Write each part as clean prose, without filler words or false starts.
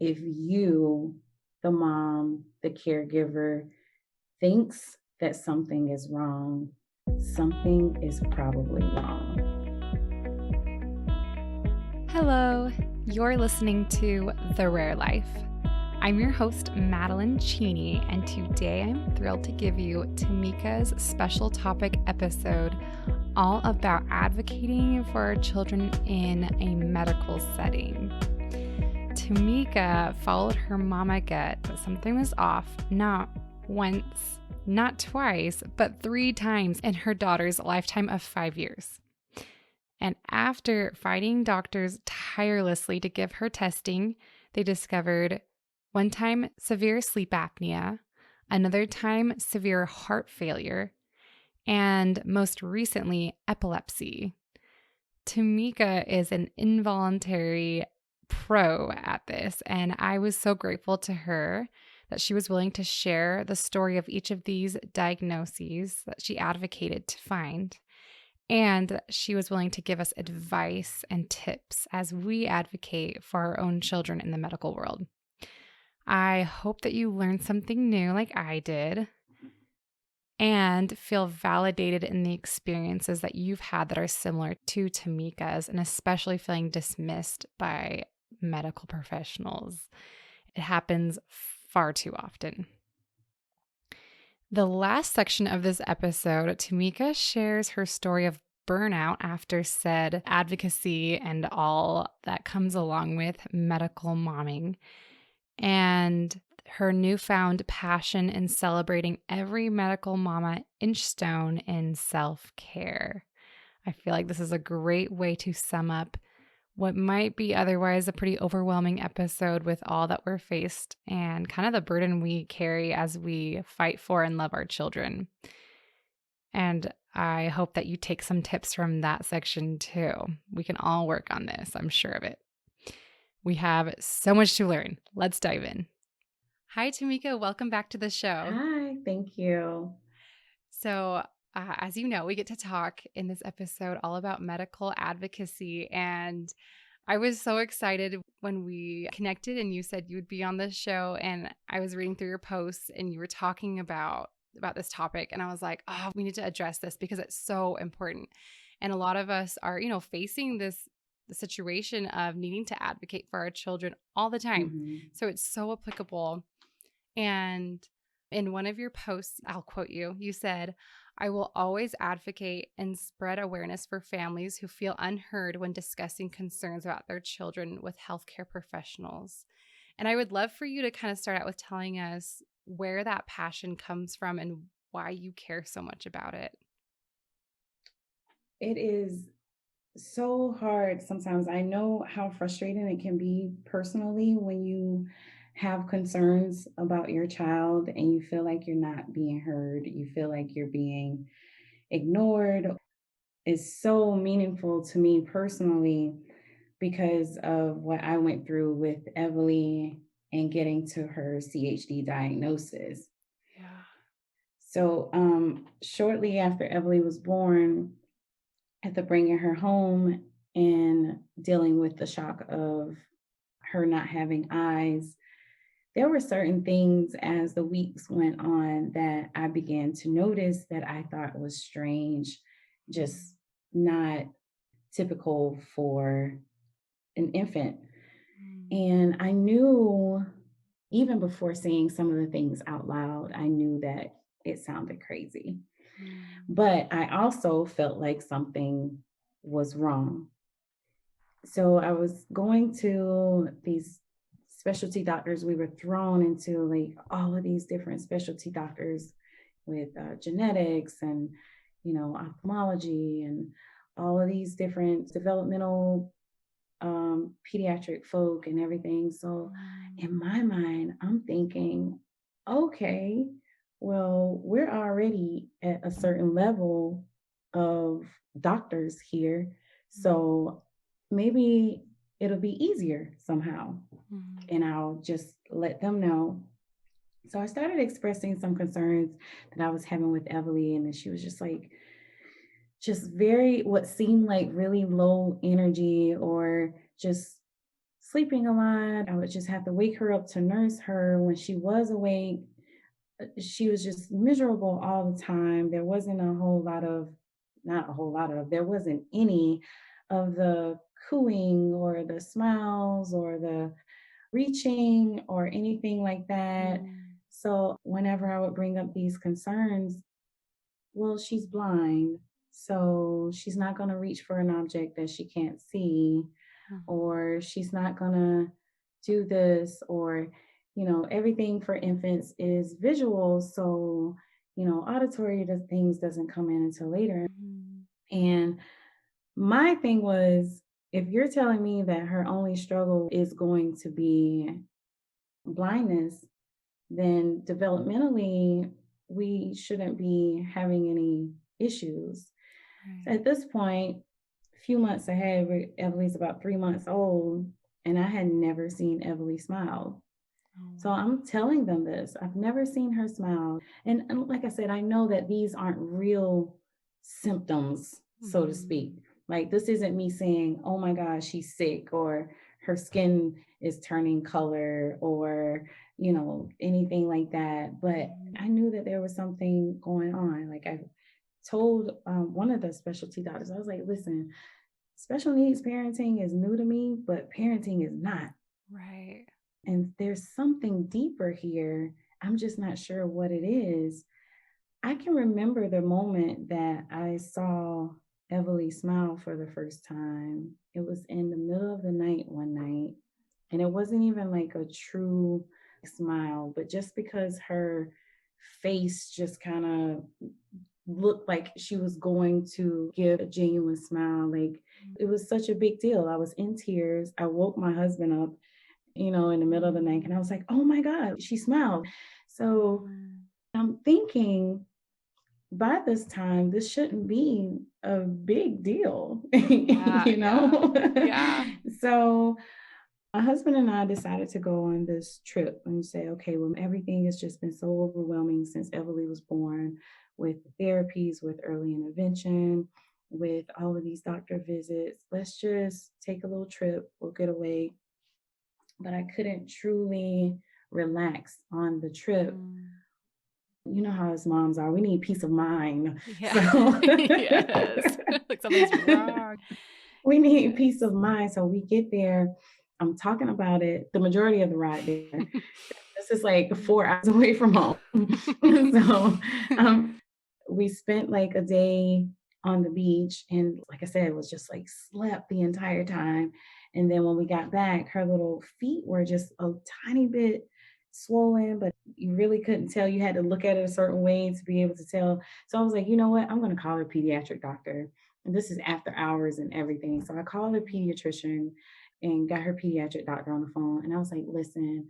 if you, the mom, the caregiver, thinks that something is wrong, something is probably wrong. Hello, you're listening to The Rare Life. I'm your host, Madeline Cheney, and today I'm thrilled to give you Tameka's special topic episode all about advocating for our children in a medical setting. Tameka followed her mama gut, but something was off, not once, not twice, but 3 times in her daughter's lifetime of 5 years. And after fighting doctors tirelessly to give her testing, they discovered one time severe sleep apnea, another time severe heart failure, and most recently epilepsy. Tameka is an involuntary pro at this, and I was so grateful to her that she was willing to share the story of each of these diagnoses that she advocated to find. And she was willing to give us advice and tips as we advocate for our own children in the medical world. I hope that you learned something new like I did and feel validated in the experiences that you've had that are similar to Tameka's, and especially feeling dismissed by medical professionals. It happens far too often. The last section of this episode, Tameka shares her story of burnout after said advocacy and all that comes along with medical momming, and her newfound passion in celebrating every medical mama inch stone in self-care. I feel like this is a great way to sum up what might be otherwise a pretty overwhelming episode with all that we're faced and kind of the burden we carry as we fight for and love our children. And I hope that you take some tips from that section too. We can all work on this, I'm sure of it. We have so much to learn. Let's dive in. Hi, Tameka. Welcome back to the show. Hi, thank you. So, as you know, we get to talk in this episode all about medical advocacy. And I was so excited when we connected and you said you would be on this show. And I was reading through your posts and you were talking about this topic. And I was like, oh, we need to address this because it's so important. And a lot of us are, facing the situation of needing to advocate for our children all the time. Mm-hmm. So it's so applicable. And in one of your posts, I'll quote you, you said, I will always advocate and spread awareness for families who feel unheard when discussing concerns about their children with healthcare professionals. And I would love for you to kind of start out with telling us where that passion comes from and why you care so much about it. It is so hard sometimes. I know how frustrating it can be personally when you have concerns about your child and you feel like you're not being heard, you feel like you're being ignored. Is so meaningful to me personally because of what I went through with Evely and getting to her CHD diagnosis. Yeah. So, shortly after Evely was born, after bringing her home and dealing with the shock of her not having eyes, there were certain things as the weeks went on that I began to notice that I thought was strange, just not typical for an infant. And I knew, even before saying some of the things out loud, I knew that it sounded crazy. But I also felt like something was wrong. So I was going to these specialty doctors. We were thrown into like all of these different specialty doctors with genetics and, ophthalmology and all of these different developmental pediatric folk and everything. So in my mind, I'm thinking, okay, well, we're already at a certain level of doctors here. So maybe it'll be easier somehow. And I'll just let them know. So I started expressing some concerns that I was having with Evely, and then she was just very, what seemed like really low energy, or just sleeping a lot. I would just have to wake her up to nurse her. When she was awake, she was just miserable all the time. There wasn't a whole lot of, not a whole lot of, there wasn't any of the cooing or the smiles or the reaching or anything like that. Mm. So whenever I would bring up these concerns, well, she's blind. So she's not going to reach for an object that she can't see, Mhm. or she's not going to do this, or, everything for infants is visual. So, auditory things doesn't come in until later. Mhm. And my thing was, if you're telling me that her only struggle is going to be blindness, then developmentally, we shouldn't be having any issues. So Right. at this point, a few months ahead, Emily's about 3 months old, and I had never seen Emily smile. Oh, So wow. I'm telling them this. I've never seen her smile. And like I said, I know that these aren't real symptoms, so to speak. Mhm. Like, this isn't me saying, oh my gosh, she's sick, or her skin is turning color, or, anything like that. But Mhm. I knew that there was something going on. Like, I told one of the specialty doctors, I was like, listen, special needs parenting is new to me, but parenting is not. Right. And there's something deeper here. I'm just not sure what it is. I can remember the moment that I saw Everly smile for the first time. It was in the middle of the night one night. And it wasn't even like a true smile, but just because her face just kind of looked like she was going to give a genuine smile. Like, it was such a big deal. I was in tears. I woke my husband up, in the middle of the night, and I Mm. was like, oh my God, she smiled. So Mm. I'm thinking, by this time, this shouldn't be a big deal, Yeah, yeah. Yeah. So my husband and I decided to go on this trip and say, okay, well, everything has just been so overwhelming since Everly was born, with therapies, with early intervention, with all of these doctor visits. Let's just take a little trip. We'll get away. But I couldn't truly relax on the trip. Mm. You know how us moms are. We need peace of mind. Yeah. So Yes. Like something's wrong. we need peace Yes. of mind. So we get there. I'm talking about it the majority of the ride there. This is like 4 hours away from home. So um, we spent like a day on the beach. And like I said, it was just like slept the entire time. And then when we got back, her little feet were just a tiny bit swollen, but you really couldn't tell. You had to look at it a certain way to be able to tell. So I was like, you know what? I'm going to call a pediatric doctor. And this is after hours and everything. So I called a pediatrician and got her pediatric doctor on the phone. And I was like, listen,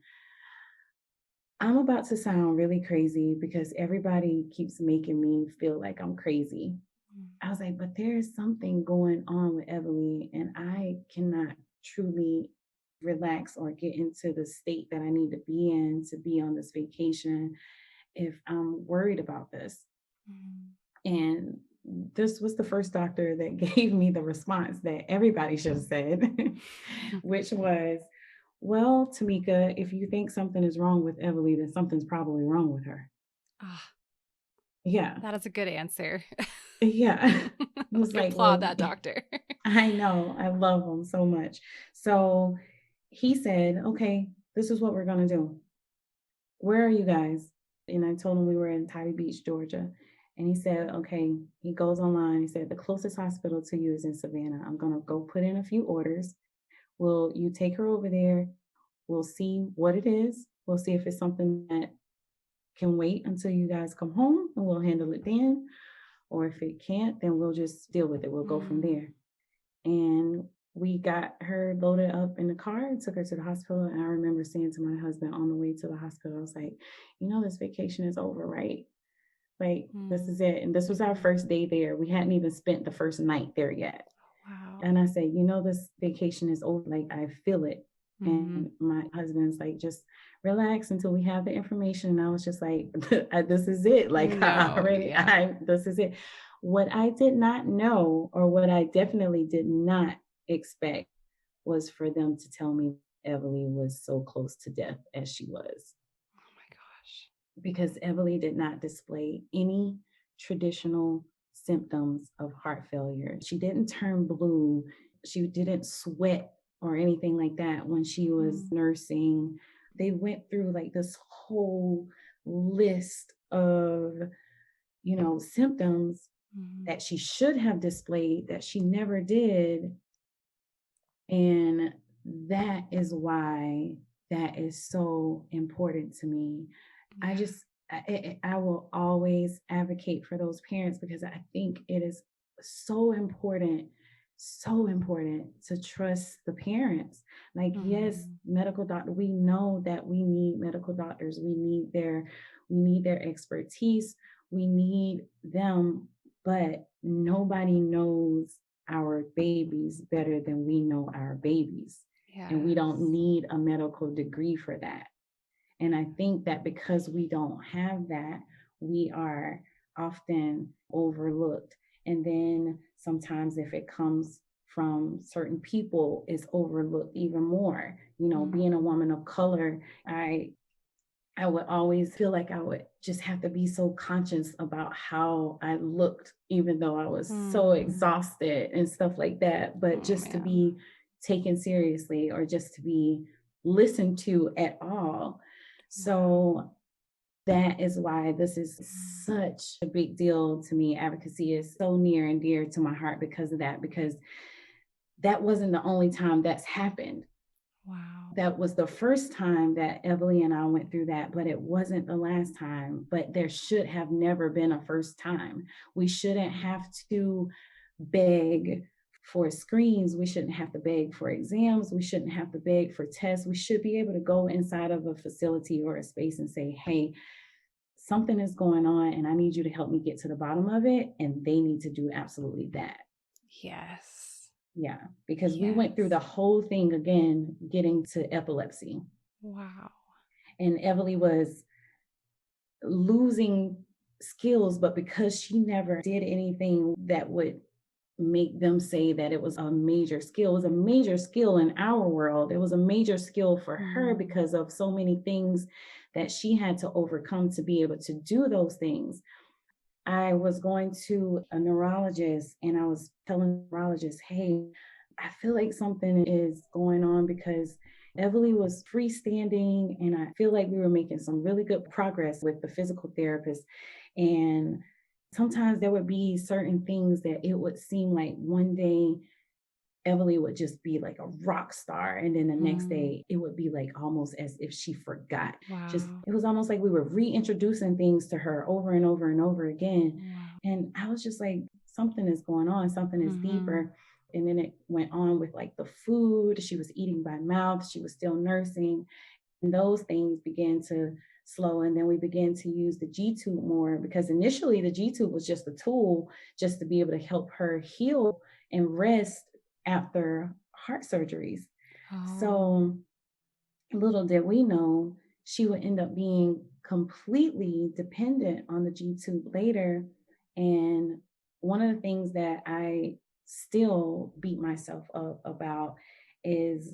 I'm about to sound really crazy because everybody keeps making me feel like I'm crazy. I was like, but there's something going on with Emily, and I cannot truly relax or get into the state that I need to be in to be on this vacation if I'm worried about this. Mhm. And this was the first doctor that gave me the response that everybody should have said, which was, well, Tameka, if you think something is wrong with Emily, then something's probably wrong with her. Ah, Yeah. that is a good answer. Yeah. It was Like like, applaud well, that doctor. I know. I love him so much. So he said, okay, this is what we're going to do. Where are you guys? And I told him we were in Tybee Beach, Georgia. And he said, okay, he goes online. He said, the closest hospital to you is in Savannah. I'm going to go put in a few orders. Will you take her over there? We'll see what it is. We'll see if it's something that can wait until you guys come home and we'll handle it then. Or if it can't, then we'll just deal with it. We'll go from Mm. there. And we got her loaded up in the car and took her to the hospital. And I remember saying to my husband on the way to the hospital, I was like, this vacation is over, right? Like, this is Mm. it. And this was our Mhm. first day there. We hadn't even spent the first night there yet. Wow. And I said, this vacation is over. Like, I feel it. Mhm. And my husband's like, just relax until we have the information. And I was just like, this is it. Like, No, yeah. this is it. What I did not know, or what I definitely did not expect, was for them to tell me Everly was so close to death as she was, Oh my gosh. because Everly did not display any traditional symptoms of heart failure. She didn't turn blue. She didn't sweat or anything like that when she was Mm, nursing. They went through like this whole list of, symptoms mm, that she should have displayed that she never did. And that is why that is so important to me. I yeah. just, I will always advocate for those parents, because I think it is so important to trust the parents. Like, yes, Mm, medical doctor, we know that we need medical doctors. We need their expertise. We need them, but nobody knows our babies better than we know our babies. And we don't yes. need a medical degree for that. And I think that because we don't have that, we are often overlooked. And then sometimes if it comes from certain people, it's overlooked even more. Being a Mm, woman of color, I would always feel like I would just have to be so conscious about how I looked, even though I was so mm. exhausted and stuff like that. But Oh just to man. be taken seriously, or just to be listened to at all. Wow. So that is why this is Mm, such a big deal to me. Advocacy is so near and dear to my heart because of that, because that wasn't the only time that's happened. wow. That was the first time that Emily and I went through that, but it wasn't the last time. But there should have never been a first time. We shouldn't have to beg for screens. We shouldn't have to beg for exams. We shouldn't have to beg for tests. We should be able to go inside of a facility or a space and say, hey, something is going on and I need you to help me get to the bottom of it. And they need to do absolutely that. Yes. Yeah, because we went through Yes. the whole thing again, getting to epilepsy. Wow. And Everly was losing skills, but because she never did anything that would make them say that it was a major skill, it was a major skill in our world. It was a major skill for her Mm, because of so many things that she had to overcome to be able to do those things. I was going to a neurologist and I was telling the neurologist, hey, I feel like something is going on because Everly was freestanding and I feel like we were making some really good progress with the physical therapist. And sometimes there would be certain things that it would seem like one day Emily would just be like a rock star. And then the next mm, day, it would be like almost as if she forgot. Just, wow. it was almost like we were reintroducing things to her over and over and over again. Wow. And I was just like, something is going on, something is Mm-hmm. deeper. And then it went on with like the food. She was eating by mouth, she was still nursing. And those things began to slow. And then we began to use the G tube more, because initially the G tube was just a tool just to be able to help her heal and rest after heart surgeries. Oh. So little did we know she would end up being completely dependent on the G tube later. And one of the things that I still beat myself up about is,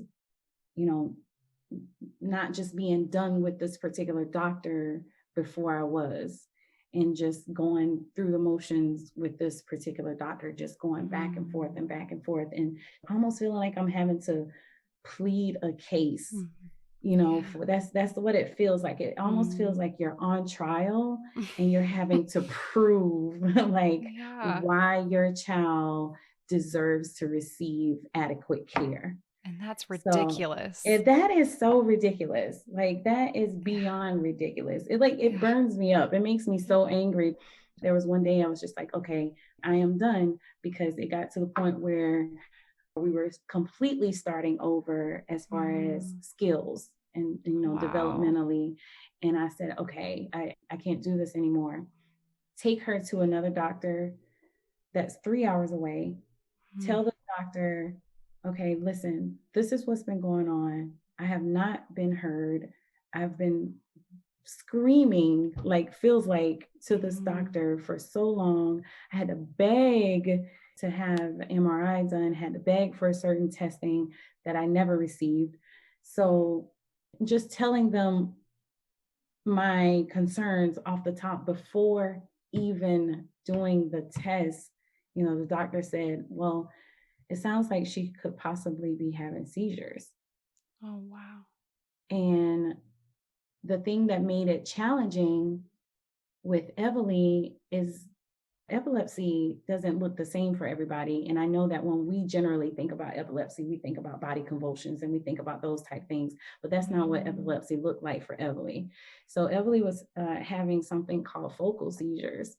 you know, not just being done with this particular doctor before I was, and just going through the motions with this particular doctor, just going back and forth Mm, and back and forth, and almost feeling like I'm having to plead a case, mm, for yeah. that's what it feels like. It almost feels Mm. like you're on trial and you're having to prove like Yeah. why your child deserves to receive adequate care. And that's So ridiculous. that is so ridiculous. Like that is Yeah. beyond ridiculous. It Yeah. burns me up. It makes me so Yeah. angry. There was one day I was just like, okay, I am done, because it got to the point where we were completely starting over as far as Mm, skills and wow. developmentally. And I said, okay, I can't do this anymore. Take her to another doctor that's 3 hours away. Mm, Tell the doctor, okay, listen, this is what's been going on. I have not been heard. I've been screaming, like, feels like, to this mm, doctor for so long. I had to beg, to have MRI done, had to beg for a certain testing that I never received. So just telling them my concerns off the top before even doing the test, the doctor said, well, it sounds like she could possibly be having seizures. Oh, wow. And the thing that made it challenging with Evely is epilepsy doesn't look the same for everybody. And I know that when we generally think about epilepsy, we think about body convulsions and we think about those type things, but that's not what Mm. epilepsy looked like for Evely. So Evely was having something called focal seizures.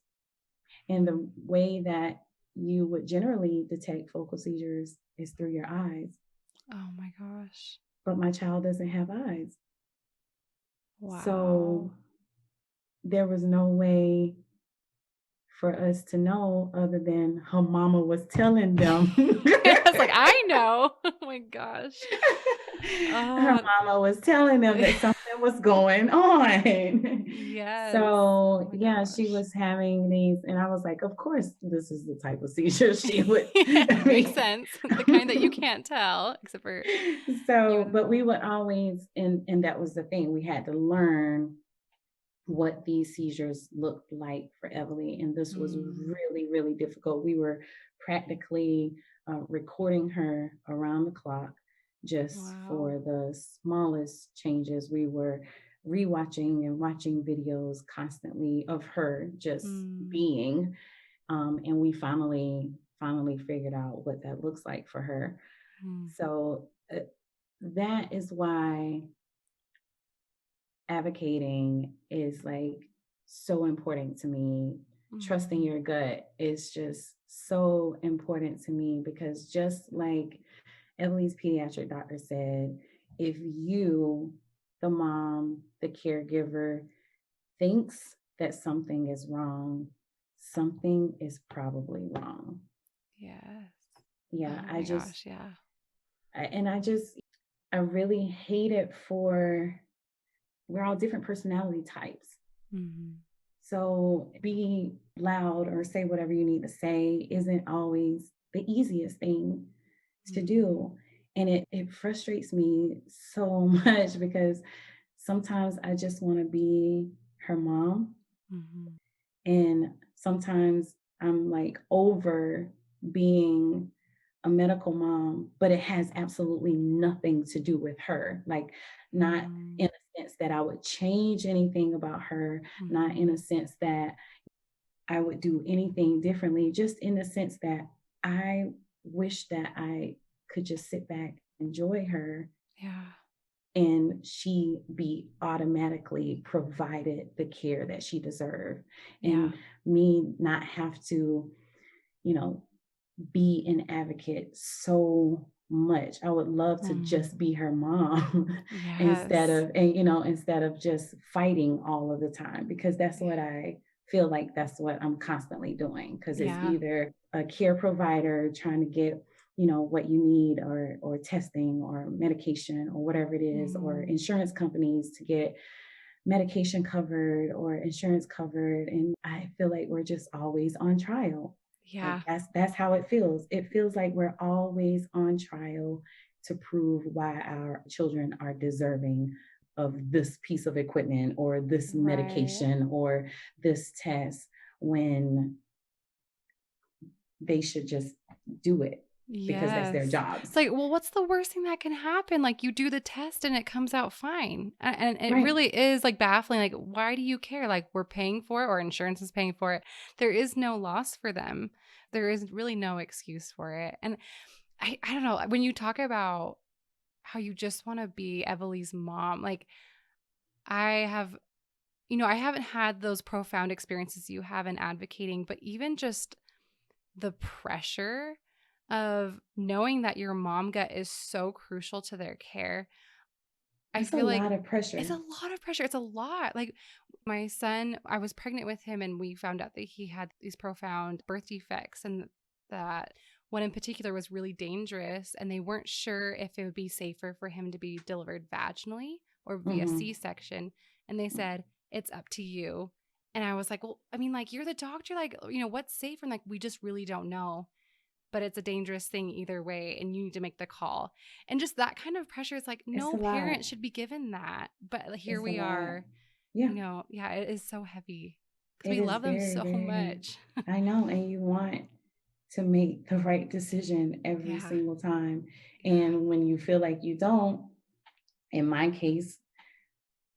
And the way that you would generally detect focal seizures is through your eyes. Oh my gosh. But my child doesn't have eyes. Wow. So there was no way for us to know other than her mama was telling them. I was like, I know. Oh my gosh. Her Uh, mama was telling them that something was going on. yes. Oh So, my yeah, she gosh. was having these, and I was like, of course, this is the type of seizure she would. Yeah, I makes mean, sense. The kind that you can't tell, except for you so, but we know. would always, and that was the thing, we had to learn what these seizures looked like for Emily. And this was Mm, really, really difficult. We were practically recording her around the clock just wow. for the smallest changes. We were rewatching and watching videos constantly of her just Mm, being. And we finally figured out what that looks like for her. mm, So that is why advocating is like so important to me. Trusting mm, your gut is just so important to me because just like Emily's pediatric doctor said, if you, the mom, the caregiver, thinks that something is wrong, something is probably wrong. yes. Yeah, Oh my gosh. Yeah. and I really hate it for, we're all different personality types. Mm, So be loud or say whatever you need to say isn't always the easiest thing to mm, do. And it frustrates me so much because sometimes I just want to be her mom. mm, And sometimes I'm like over being a medical mom, but it has absolutely nothing to do with her. Like, not mm, in a sense that I would change anything about her, not in a mm, sense that I would do anything differently, just in the sense that I wish that I could just sit back, enjoy her, yeah. and she be automatically provided the care that she deserved. Yeah. And me not have to, you know, be an advocate so much. I would love to Mm, just be her mom yes. instead of just fighting all of the time, because that's what I feel like that's what I'm constantly doing, because it's Yeah. either a care provider trying to get what you need, or testing or medication or whatever it is, or Mm, insurance companies to get medication covered or insurance covered, and I feel like we're just always on trial. Like yeah. that's how it feels. It feels like we're always on trial to prove why our children are deserving of this piece of equipment or this Right. medication or this test, when they should just do it because that's their Yes. It's jobs. like, well, what's the worst thing that can happen? Like, you do the test and it comes out fine. And it Right. really is like baffling. Like, why do you care? Like, we're paying for it or insurance is paying for it. There is no loss for them. There is really no excuse for it. And I don't know. When you talk about how you just want to be Emily's mom, like, I have, I haven't had those profound experiences you have in advocating, but even just the pressure of knowing that your mom gut is so crucial to their care. I That's a feel like lot of it's a pressure. lot of pressure. It's a lot. Like my son, I was pregnant with him and we found out that he had these profound birth defects and that one in particular was really dangerous and they weren't sure if it would be safer for him to be delivered vaginally or via Hmm. C-section. And they said, it's up to you. And I was like, well, I mean, like, you're the doctor, like, what's safe? And like, we just really don't know. but it's a dangerous thing either way, and you need to make the call. And just that kind of pressure is like, It's no a lot. parent should be given that. But here It's a we lot. are, Yeah, yeah, it is so heavy because it we is love them very, so very, much. I know, and you want to make the right decision every Yeah. single time. Yeah. And when you feel like you don't, in my case,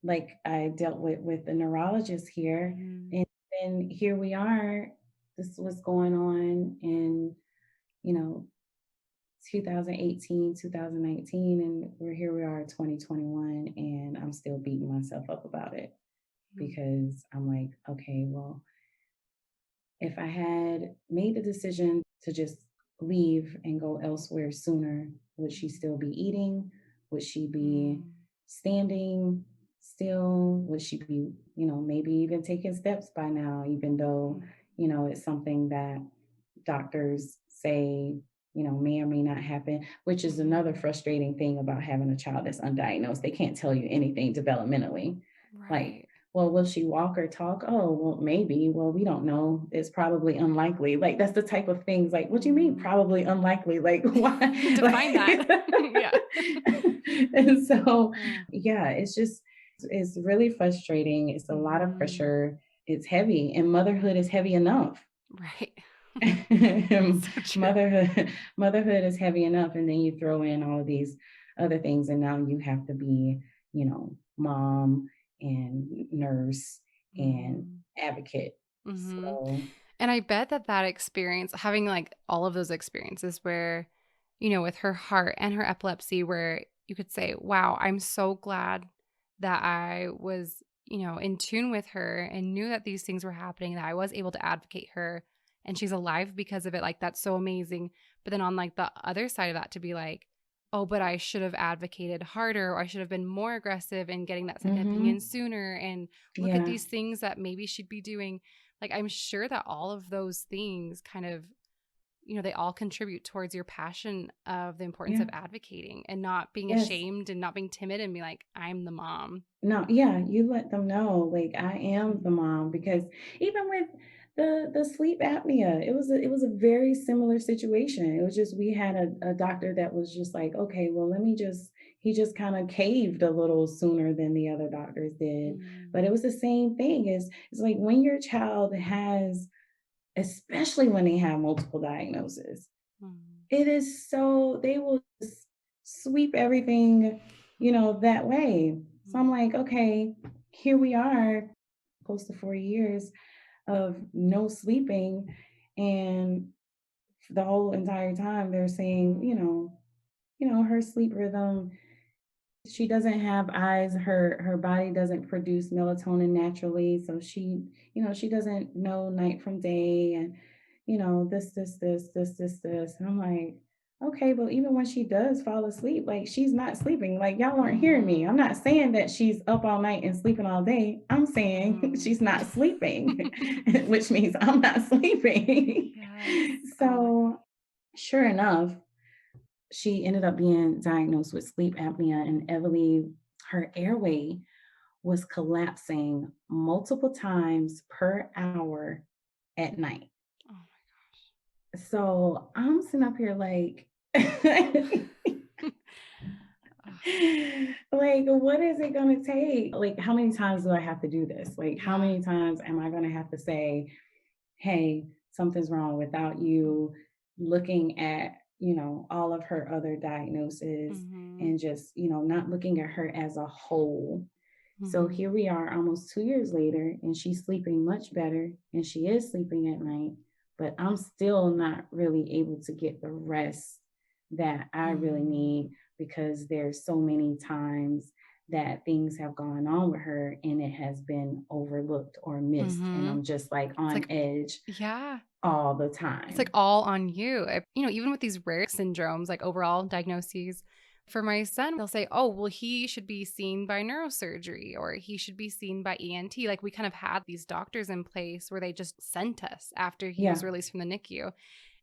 like I dealt with the neurologist here, Mhm. and then here we are. This was going on in, you know, 2018, 2019, and we are 2021, and I'm still beating myself up about it Mhm. because I'm like, okay, well, if I had made the decision to just leave and go elsewhere sooner, would she still be eating? Would she be Mhm. standing still? Would she be, maybe even taking steps by now, even though, Mhm. it's something that doctors say, may or may not happen, which is another Mhm. frustrating thing about having a child that's undiagnosed. They can't tell you anything developmentally. Like, Right. well, will she walk or talk? Oh, well, maybe. Well, we don't know. It's probably unlikely. Like, that's the type of things. Like, what do you mean, Mm. probably unlikely? Like, why? Define that. Like, Yeah. and so, Yeah. yeah, it's really frustrating. It's a lot of Mhm. pressure. It's heavy, and motherhood is heavy enough. Right. So true. Motherhood is heavy enough, and then you throw in all of these other things, and now you have to be, mom and nurse and Mhm. advocate. Mhm. So And I bet that experience, having like all of those experiences where, with her heart and her epilepsy, where you could say, wow, I'm so glad that I was, in tune with her and knew that these things were happening, that I was able to advocate her and she's alive because of it. Like, that's so amazing. But then on like the other side of that, to be like, oh, but I should have advocated harder, or I should have been more aggressive in getting that second opinion mhm, sooner. And look at yeah, these things that maybe she'd be doing. Like, I'm sure that all of those things kind of, they all contribute towards your passion of the importance yeah, of advocating and not being yes. ashamed and not being timid and be like, I'm the mom. No, yeah, you let them know, like, I am the Mhm. mom because even with the sleep apnea, it was a very similar situation. It was just we had a doctor that was just like, okay, well, let me just he just kind of caved a little sooner than the other doctors did. But Mm. it was the same thing. It's like when your child has, especially when they have multiple diagnoses, Mm. it is so they will just sweep everything, that way. So I'm Mm. like, okay, here we are, close to 4 years of no sleeping. And the whole entire time they're saying, Mm. her sleep rhythm, she doesn't have eyes, her body doesn't produce melatonin naturally, so she doesn't know night from day, and this, and I'm like, okay, but even when she does fall asleep, like, she's not sleeping. Like, y'all aren't hearing me. I'm Mm. not saying that she's up all night and sleeping all day. I'm saying Mm. she's not sleeping, which means I'm not sleeping. Yes. Oh my So sure enough, she ended up being diagnosed with sleep apnea, and Evely, her airway was collapsing multiple times per hour at night. God. So I'm sitting up here like, Oh my gosh. like, what is it going to take? Like, how many times do I have to do this? Like, how Yeah. many times am I going to have to say, hey, something's wrong, without you looking at, all of her other diagnoses, Mm-hmm. and just, not looking at her as a whole. So Mm-hmm. here we are almost 2 years later, and she's sleeping much better, and she is sleeping at night, but I'm still not really able to get the rest that I really Mm. need, because there's so many times that things have gone on with her and it has been overlooked or missed. And Mm-hmm. I'm just like It's on like, edge yeah. all the It's like time. all on you. Even with these rare syndromes, like overall diagnoses, for my son, they'll say, oh, well, he should be seen by neurosurgery or he should be seen by ENT. Like, we kind of had these doctors in place where they just sent us after he was Yeah. released from the NICU.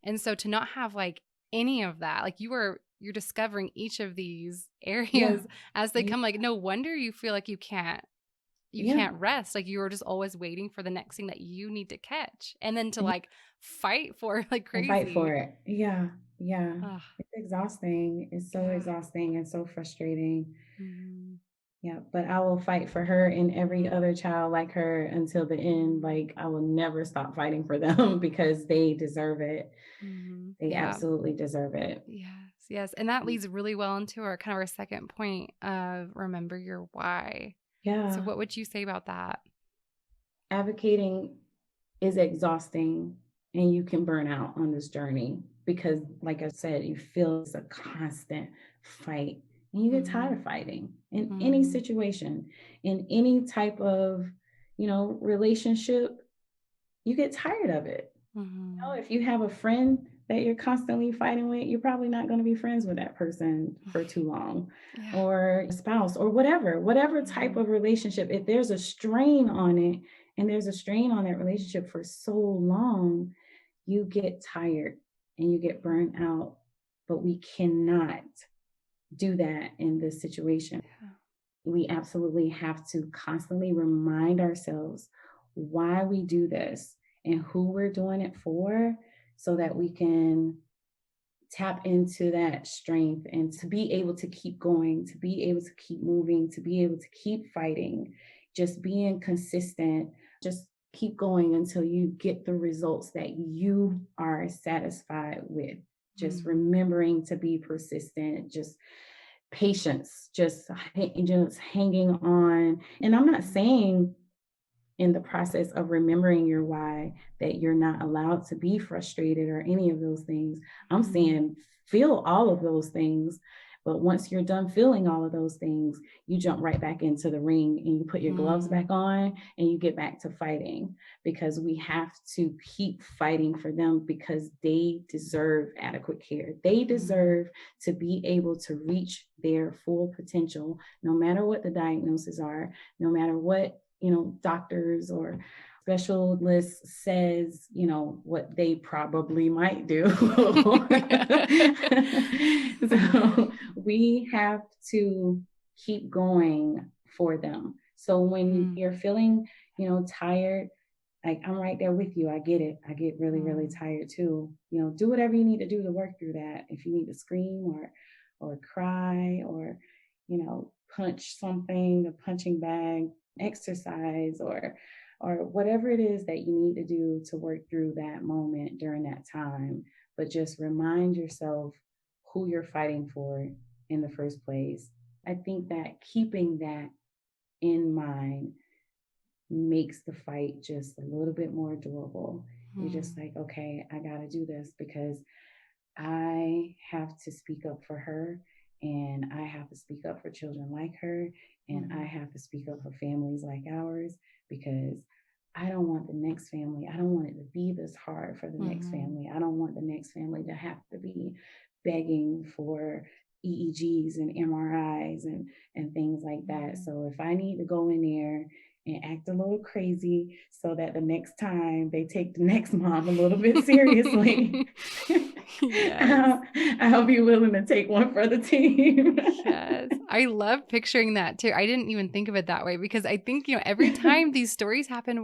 And so to not have like any of that, like you're discovering each of these Yeah. areas as they Yeah. come, like, no wonder you feel like you can't you Yeah, can't rest. Like you were just always waiting for the next thing that you need to catch. And then to yeah, like fight for like and fight for crazy. it. Yeah, yeah. Oh, It's exhausting. It's so yeah. exhausting and so frustrating. Mhm. Yeah, but I will fight for her and every other child like her until the end. Like, I will never stop fighting for them because they deserve it. They Yeah. absolutely deserve it. Yes. Yes. And that leads really well into our kind of our second point of remember your why. So Yeah, what would you say about that? advocating is exhausting and you can burn out on this journey because, like I said, you feel it's a constant fight and you get tired Mhm. of fighting in any Mhm. situation, in any type of, relationship, you get tired of it. Mhm. If you have a friend that you're constantly fighting with, you're probably not going to be friends with that person for too long, Yeah. or a spouse, or whatever type Mhm. of relationship. If there's a strain on it and there's a strain on that relationship for so long, you get tired and you get burned out. But we cannot do that in this situation. Yeah. We absolutely have to constantly remind ourselves why we do this and who we're doing it for so that we can tap into that strength and to be able to keep going, to be able to keep moving, to be able to keep fighting, just being consistent, just keep going until you get the results that you are satisfied with. Just Mhm. remembering to be persistent, just patience, just hanging on. And I'm not Mhm. saying in the process of remembering your why that you're not allowed to be frustrated or any of those things. I'm Mhm. saying feel all of those things. But once you're done feeling all of those things, you jump right back into the ring and you put your gloves back Mhm. on and you get back to fighting because we have to keep fighting for them because they deserve adequate care. They Mhm. deserve to be able to reach their full potential, no matter what the diagnoses are, no matter what doctors or specialists says, what they probably might do. So we have to keep going for them. So when Mhm. you're feeling, tired, like I'm right there with you. I get it. I get really, really Mhm. tired too. Do whatever you need to do to work through that. If you need to scream or cry or, punch something, a punching bag, exercise or whatever it is that you need to do to work through that moment during that time. But just remind yourself who you're fighting for in the first place. I think that keeping that in mind makes the fight just a little bit more doable. You're just Mhm. like, okay, I got to do this because I have to speak up for her and I have to speak up for children like her and I Mhm. have to speak up for families like ours because I don't want the next family, I don't want it to be this hard for the next Mhm. family. I don't want the next family to have to be begging for EEGs and MRIs and things like that. Mhm. So if I need to go in there and act a little crazy so that the next time they take the next mom a little bit seriously, Yes. I'll be willing to take one for the team. Yes. I love picturing that too. I didn't even think of it that way because I think, every time these stories happen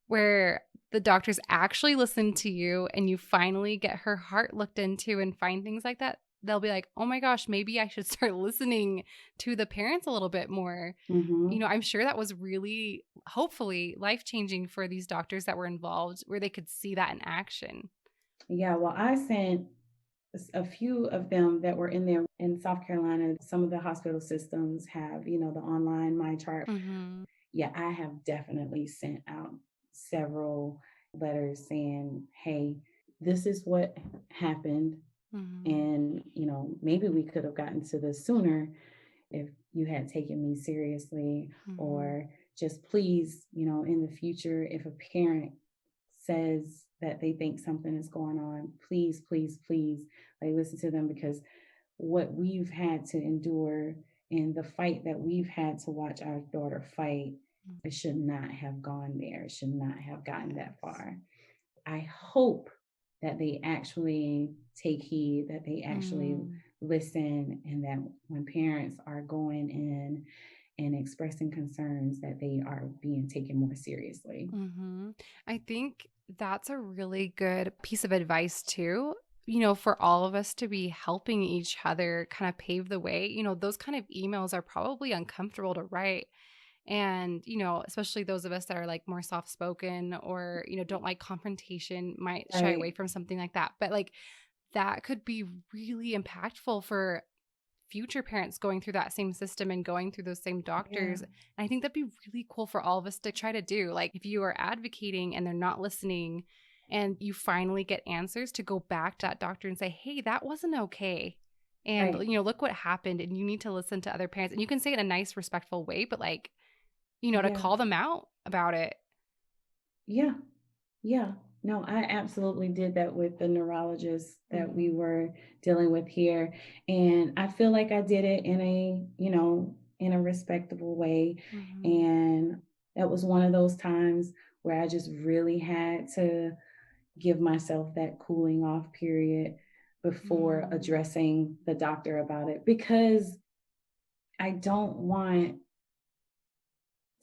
where the doctors actually listen to you and you finally get her heart looked into and find things like that, they'll be like, "Oh my gosh, maybe I should start listening to the parents a little bit more." Hmm. I'm sure that was really hopefully life-changing for these doctors that were involved where they could see that in action. Yeah, well, I sent a few of them that were in there in South Carolina. Some of the hospital systems have, the online My Chart. Mhm. Yeah, I have definitely sent out several letters saying, hey, this is what happened. Mhm. And, maybe we could have gotten to this sooner if you had taken me seriously, Mhm. or just please, in the future, if a parent says that they think something is going on, please, please, please, like listen to them because what we've had to endure and the fight that we've had to watch our daughter fight, Mhm. it should not have gone there. It should not have gotten that Yes. far. I hope that they actually take heed, that they actually Mm. listen, and that when parents are going in and expressing concerns that they are being taken more seriously. Hmm. I think that's a really good piece of advice too. For all of us to be helping each other kind of pave the way, those kind of emails are probably uncomfortable to write. And, especially those of us that are like more soft spoken or, don't like confrontation, might shy away Right, from something like that. But like that could be really impactful for future parents going through that same system and going through those same yeah, doctors. And I think that'd be really cool for all of us to try to do. Like if you are advocating and they're not listening and you finally get answers, to go back to that doctor and say, "Hey, that wasn't okay." And right, look what happened, and you need to listen to other parents. And you can say it in a nice, respectful way, but like, to yeah, call them out about it. yeah. Yeah, no, I absolutely did that with the neurologist that we Mhm. were dealing with here. And I feel like I did it in in a respectable way. Mhm. And that was one of those times where I just really had to give myself that cooling off period before Mm. addressing the doctor about it because I don't want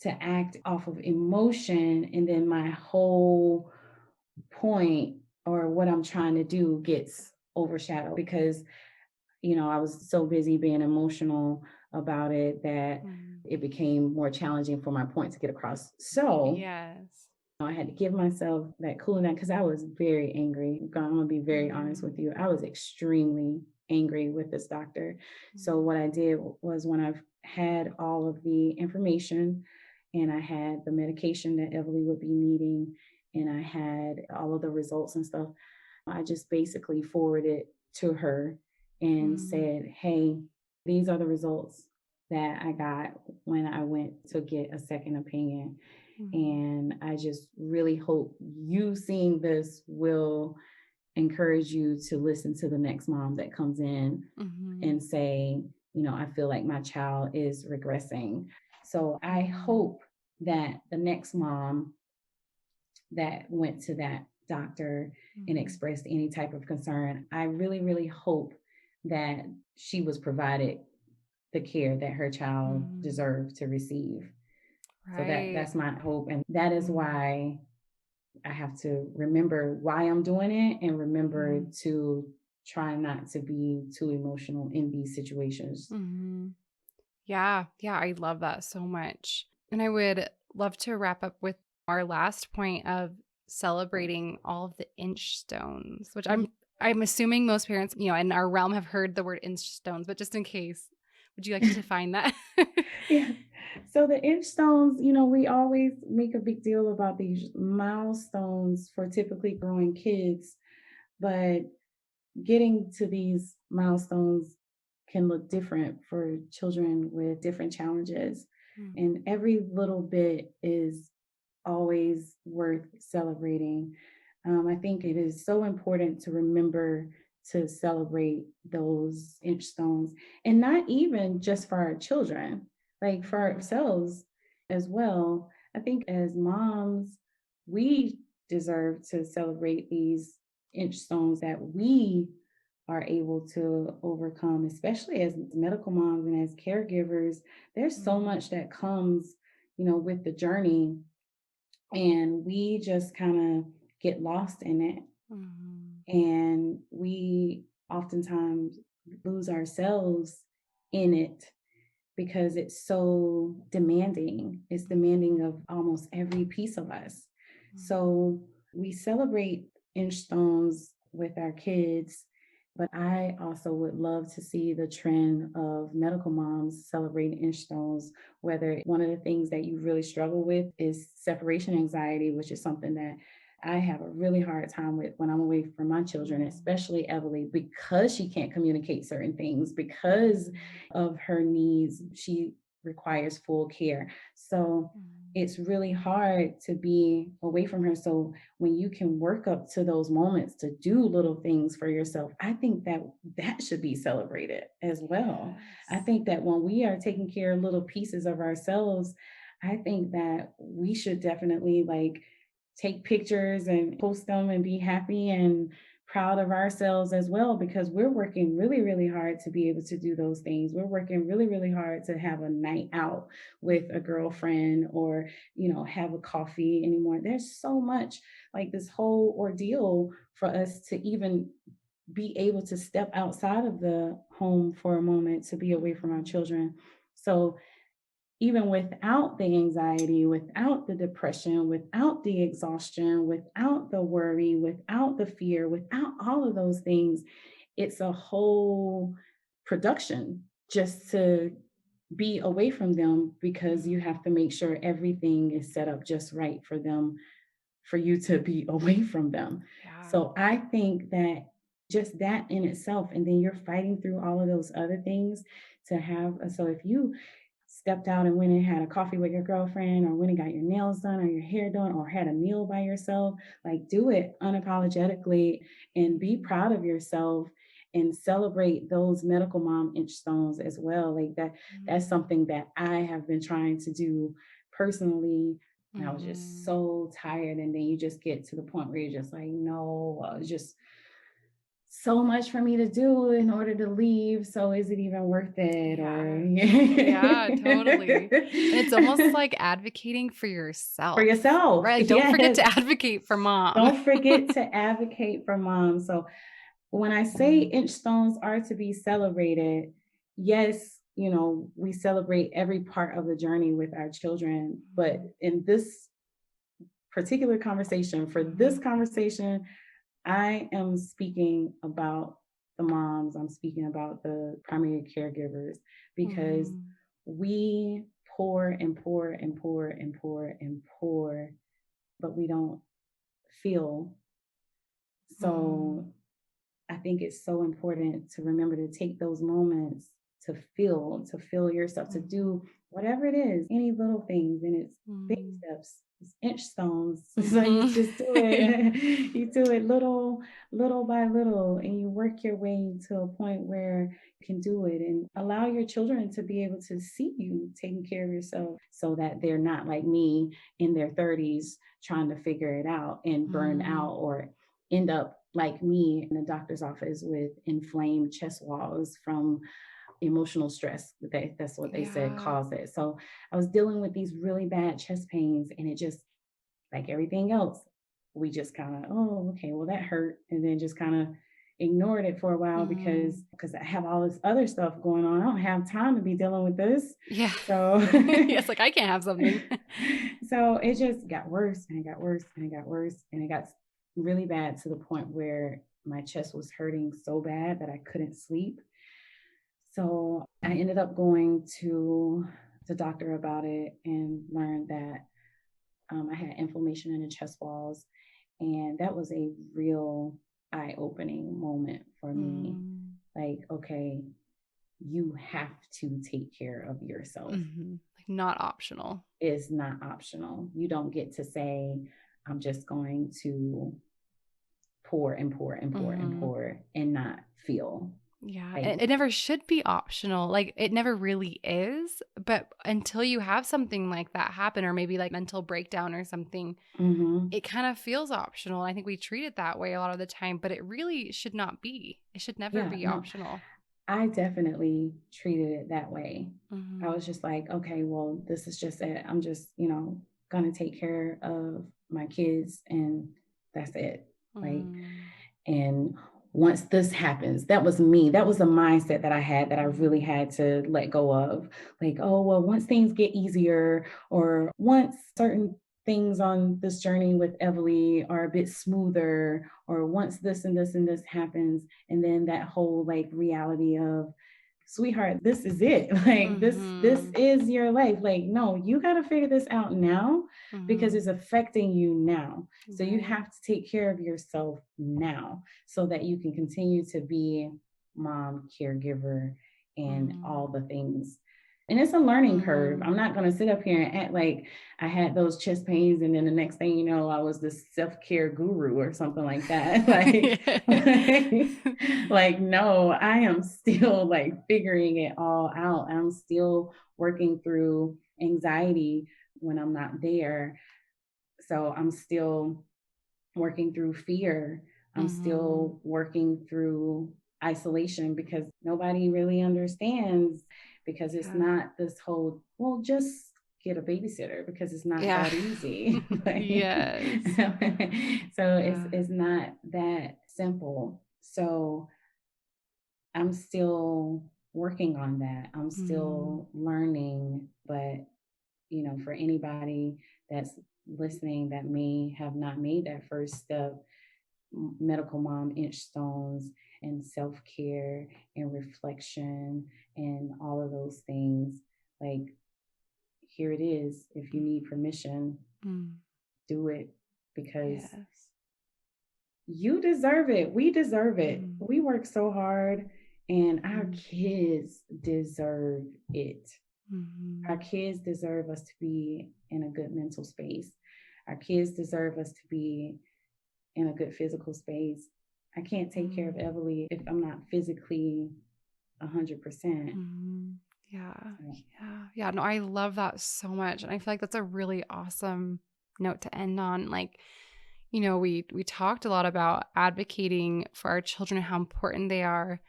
to act off of emotion and then my whole point or what I'm trying to do gets overshadowed because, I was so busy being emotional about it that Mhm. it became more challenging for my point to get across. So Yes. I had to give myself that cooling down because I was very angry. I'm going to be very honest Mhm. with you. I was extremely angry with this doctor. So, Mhm. what I did was when I've had all of the information and I had the medication that Everly would be needing, and I had all of the results and stuff, I just basically forwarded to her and Mhm. said, "Hey, these are the results that I got when I went to get a second opinion. Mhm. And I just really hope you seeing this will encourage you to listen to the next mom that comes in Mhm. and say, I feel like my child is regressing." So I Mhm. hope that the next mom that went to that doctor and Mhm. expressed any type of concern, I really, really hope that she was provided the care that her child Mhm. deserved to receive. So Right. that's my hope. And that is Mhm. why I have to remember why I'm doing it and remember Mhm. to try not to be too emotional in these situations. Mhm. Yeah, yeah, I love that so much. And I would love to wrap up with our last point of celebrating all of the inch stones, which Yeah. I'm assuming most parents, in our realm have heard the word inch stones, but just in case, would you like to define that? Yeah. So the inch stones, we always make a big deal about these milestones for typically growing kids, but getting to these milestones can look different for children with different challenges. Mm, And every little bit is always worth celebrating. I think it is so important to remember to celebrate those inch stones and not even just for our children, like for mhm, ourselves as well. I think as moms, we deserve to celebrate these inch stones that we are able to overcome, especially as medical moms and as caregivers. There's so mhm, much that comes, with the journey, and we just kind of get lost in it. mhm, And we oftentimes lose ourselves in it because it's so demanding. It's demanding mhm, of almost every piece of us. mhm, So we celebrate inch stones with our kids, but I also would love to see the trend of medical moms celebrating inch stones, whether one of the things that you really struggle with is separation anxiety, which is something that I have a really hard time with when I'm away from my children, mhm, especially Emily, because she can't communicate certain things, because mhm, of her needs. She requires full care. So mhm. it's really hard to be away from her. So when you can work up to those moments to do little things for yourself, I think that that should be celebrated as well. I Yes. think that when we are taking care of little pieces of ourselves, I think that we should definitely like take pictures and post them and be happy and proud of ourselves as well, because we're working really, really hard to be able to do those things. We're working really, really hard to have a night out with a girlfriend, or, have a coffee anymore. There's so much, like, this whole ordeal for us to even be able to step outside of the home for a moment, to be away from our Mhm. children. So even without the anxiety, without the depression, without the exhaustion, without the worry, without the fear, without all of those things, it's a whole production just to be away from them, because you Mhm. have to make sure everything is set up just right for them, for you to be away from them. Yeah. So I think that just that in itself, and then you're fighting through all of those other things to have. So if you stepped out and went and had a coffee with your girlfriend, or went and got your nails done or your hair done, or had a meal by yourself, like, do it unapologetically and be Mhm. proud of yourself, and celebrate those medical mom inch stones as well. Like, that's Mhm. something that I have been trying to do personally. And I was just Mhm. so tired. And then you just get to the point where you're just like, no, it's just so much for me to do in order to leave. So is it even worth it? Or Yeah. Yeah, totally. And it's almost like advocating for for yourself, yourself. right? Like, don't forget Yes. to advocate for mom. Don't forget to advocate for mom. So when I say inch stones are to be celebrated, yes, we celebrate every part of the journey with our children. But Mhm. in this particular conversation, for this Mhm. conversation, I am speaking about the moms, I'm speaking about the primary caregivers, because Mhm. we pour and pour and pour and pour and pour, but we don't feel. Mhm. So I think it's so important to remember to take those moments to feel yourself, to Mhm. do whatever it is, any little things. And it's baby Mhm. steps, it's inch stones. So you Mhm. just do Yeah. it, you do it little by little, and you work your way to a point where you can do it, and allow your children to be able to see you taking care of yourself, so that they're not like me in their 30s trying to figure it out and burn Mhm. out, or end up like me in the doctor's office with inflamed chest walls from emotional stress. That's what they said Yeah. caused it. So I was dealing with these really bad chest pains, and it just, like everything else, we just kind of, oh, okay, well, that hurt. And then just kind of ignored it for a while, Mhm. because I have all this other stuff going on. I don't have time to be dealing with this. Yeah. So Yes, like, I can't have something. so it just got worse, and it got worse, and it got worse, and it got really bad, to the point where my chest was hurting so bad that I couldn't sleep. So I ended up going to the doctor about it, and learned that I had inflammation in the chest walls. And that was a real eye opening moment for me. Mhm. Like, okay, you have to take care of yourself. Mhm. Like, not optional. It's not optional. You don't get to say, I'm just going to pour and pour and pour and Mhm. pour and not feel Yeah, like, it never should be optional, like, it never really is, but until you have something like that happen, or maybe, like, mental breakdown or something, mm-hmm. it kind of feels optional. I think we treat it that way a lot of the time, but it really should not be. It should never Yeah, be no, optional. I definitely treated it that way. I Mhm. was just like, okay, well, this is just it. I'm just, gonna take care of my kids, and that's it. Like, Mhm. and once this happens, that was me. That was a mindset that I had, that I really Mhm. had to let go of. Like, oh, well, once things get easier, or once certain things on this journey with Evely are a bit smoother, or once this and this and this happens, and then that whole, like, reality of, sweetheart, this is it. Like, this Mhm. is your life. Like, no, you got to figure this out now, because Mhm. it's affecting you now. So you Right. have to take care of yourself now, so that you can continue to be mom, caregiver, and all Mhm. the things. And it's a learning curve. I'm Mhm. not going to sit up here and act like I had those chest pains, and then the next thing you know, I was this self-care guru or something like that. Like, no, I am still, like, figuring it all out. I'm still working through anxiety when I'm not there. So I'm still working through fear I'm still working through isolation because nobody really understands, because it's not this whole, well, just get a babysitter, because it's not Yeah. that easy. Yes. So Yeah. it's not that simple. So I'm still working on that. I'm Mm. still learning, but for anybody that's listening that may have not made that first step, medical mom inch stones and self-care and reflection and all of those things, like, here it is. If you need permission, Mm. do it, because Yes. you deserve it. We deserve it. Mm. We work so hard, and our Mm. kids deserve it. Our Mm. kids deserve us to be in a good mental space. Our kids deserve us to be in a good physical space. I can't take care of Mm. Everly if I'm not physically 100%. Mm. Yeah. So, Yeah. Yeah. No, I love that so much. And I feel like that's a really awesome note to end on. Like, we talked a lot about advocating for our children and how important they are.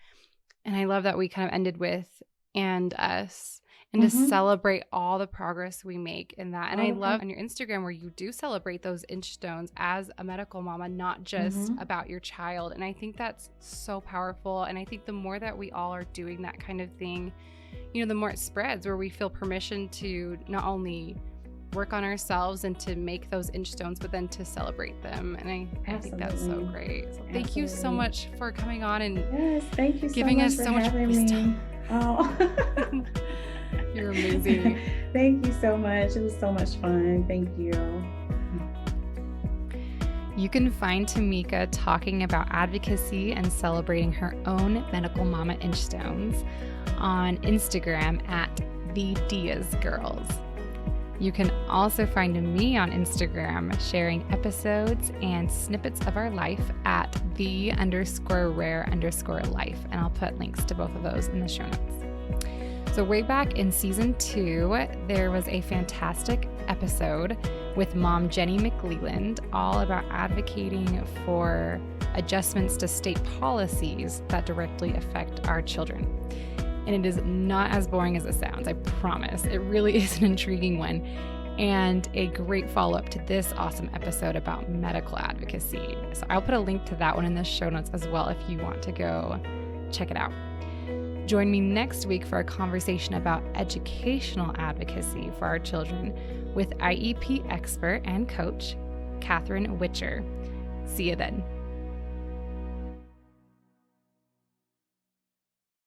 And I love that we kind of ended with "and us," and to mhm, celebrate all the progress we make in that. And all I the love on your Instagram where you do celebrate those inch stones as a medical mama, not just mhm, about your child. And I think that's so powerful. And I think the more that we all are doing that kind of thing, the more it spreads, where we feel permission to not only work on ourselves and to make those inch stones, but then to celebrate them. And I think that's so absolutely, great. So thank you so absolutely. much for coming on and Yes, thank you so giving much us for so much having me. wisdom. Oh, You're amazing. thank you so much. It was so much fun. Thank you. You can find Tameka talking about advocacy and celebrating her own medical mama inch stones on Instagram at the Diaz Girls. You can also find me on Instagram sharing episodes and snippets of our life at the_rare_life. And I'll put links to both of those in the show notes. So way back in season 2, there was a fantastic episode with mom Jenny McLeland, all about advocating for adjustments to state policies that directly affect our children. And it is not as boring as it sounds, I promise. It really is an intriguing one, and a great follow-up to this awesome episode about medical advocacy. So I'll put a link to that one in the show notes as well if you want to go check it out. Join me next week for a conversation about educational advocacy for our children with IEP expert and coach, Catherine Witcher. See you then.